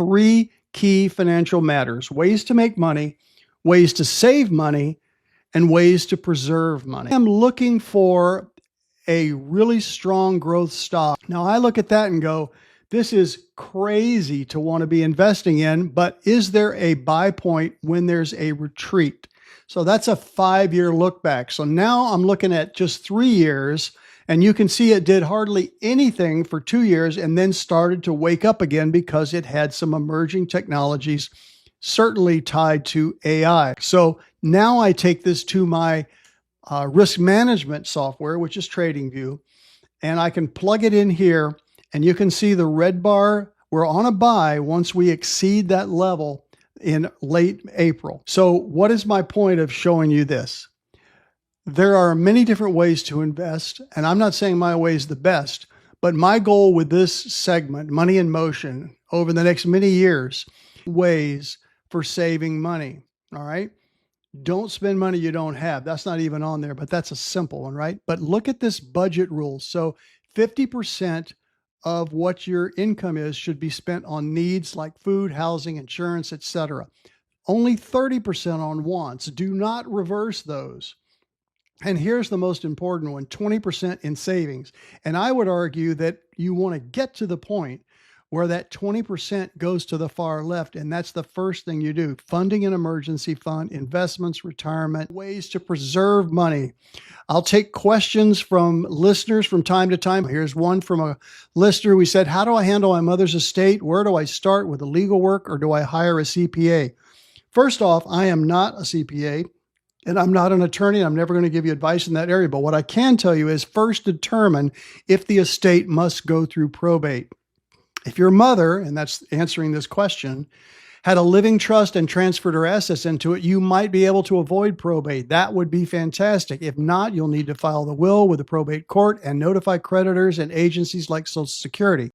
three key financial matters: ways to make money, ways to save money, and ways to preserve money. I'm looking for a really strong growth stock. Now, I look at that and go, this is crazy to want to be investing in, but is there a buy point when there's a retreat? So that's a 5-year look back. So now I'm looking at just 3 years, and you can see it did hardly anything for 2 years and then started to wake up again because it had some emerging technologies, certainly tied to AI. So now I take this to my risk management software, which is TradingView, and I can plug it in here, and you can see the red bar. We're on a buy once we exceed that level in late April. So what is my point of showing you this? There are many different ways to invest, and I'm not saying my way is the best, but my goal with this segment, Money in Motion, over the next many years, ways for saving money. All right. Don't spend money you don't have. That's not even on there, but that's a simple one, right? But look at this budget rule. So 50% of what your income is should be spent on needs like food, housing, insurance, etc. Only 30% on wants. Do not reverse those. And here's the most important one, 20% in savings. And I would argue that you want to get to the point where that 20% goes to the far left. And that's the first thing you do: funding an emergency fund, investments, retirement, ways to preserve money. I'll take questions from listeners from time to time. Here's one from a listener. We said, how do I handle my mother's estate? Where do I start with the legal work, or do I hire a CPA? First off, I am not a CPA. And I'm not an attorney. I'm never going to give you advice in that area. But what I can tell you is first determine if the estate must go through probate. If your mother, and that's answering this question, had a living trust and transferred her assets into it, you might be able to avoid probate. That would be fantastic. If not, you'll need to file the will with the probate court and notify creditors and agencies like Social Security.